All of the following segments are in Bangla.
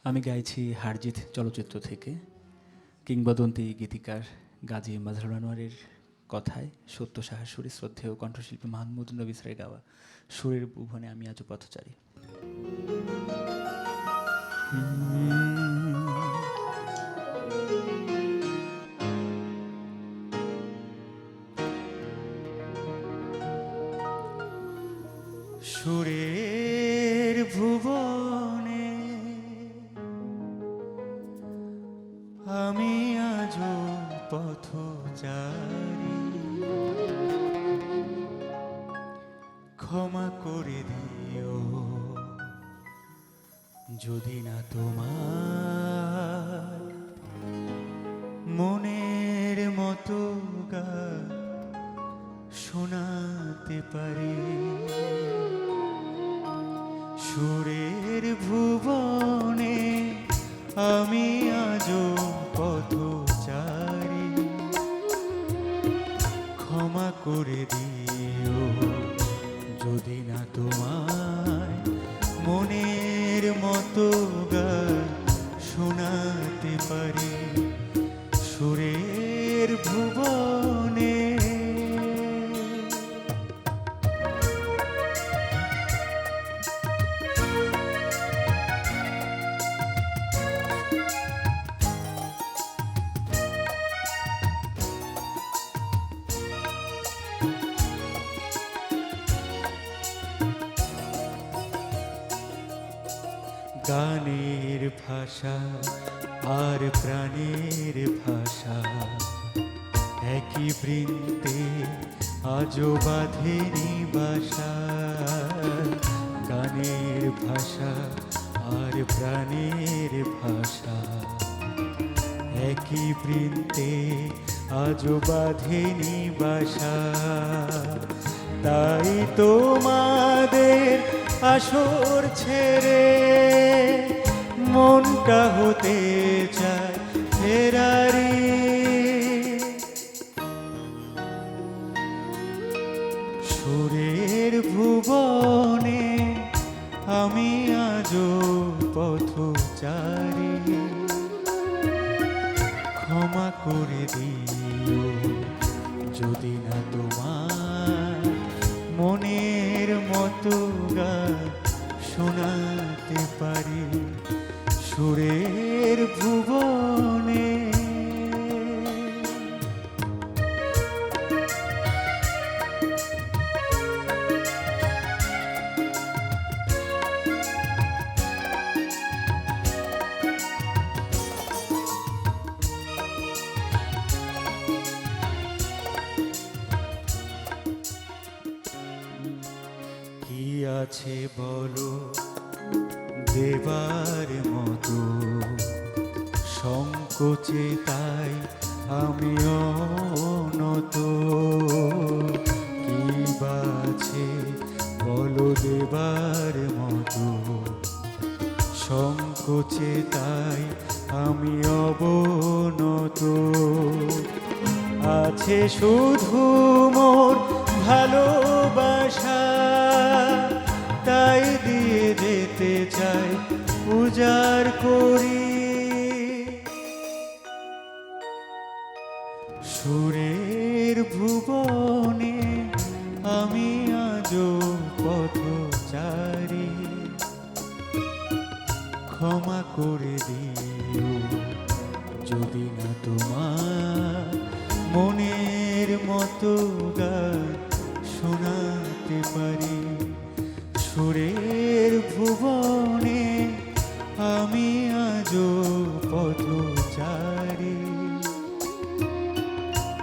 আমি গাইছি হারজিত চলচ্চিত্র থেকে। কিংবদন্তি গীতিকার গাজী মাজহারুল আনোয়ারের কথায় সত্য সাহা সুরে শ্রদ্ধেয় কণ্ঠশিল্পী মাহমুদ নবী স্যারের গাওয়া সুরের ভুবনে আমি আজও পথচারী। সুরের ভুবনে আমি আজও পথচারী, ক্ষমা করে দিও যদি না তোমার মনের মতো গান শোনাতে পারি। সুরের ভুবনে আমি আজও পথচারী, ক্ষমা করে দিও যদি না তোমায় মনের মতো গান শোনাতে পারি। সুরের ভুবনে গানের ভাষা আর প্রাণের ভাষা একই বৃন্তে আজও বাঁধেনি বাসা। গানের ভাষা আর প্রাণের ভাষা একই বৃন্তে আজও বাঁধেনি বাসা। তাই তোমাদের আসর ছেড়ে মনটা হতে চায় ফেরারি। সুরের ভুবনে আমি আজও পথচারী, ক্ষমা করে দিও যদি না তোমার মনের মতো গান শোনাতে পারি। সুরের ভুবনে কি আছে বলো দেবার মতো, সংকোচে তাই আমি অনত। কি বা আছে বলো দেবার মতো, সংকোচে তাই আমি অবনত। আছে শুধু মোর ভালোবাসা, তাই দিয়ে যেতে চাই উজাড় করি। সুরের ভুবনে আমি আজও পথচারী, ক্ষমা করে দিও যদি না তোমার মনের মতো গান শোনাতে পারি। সুরের ভুবনে আমি আজও পথচারী,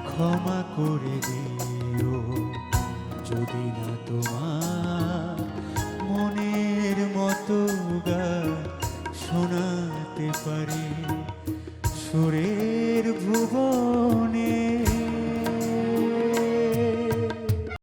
ক্ষমা করে দিও যদি না তোমার মনের মতো গান শোনাতে পারি। সুরের ভুবনে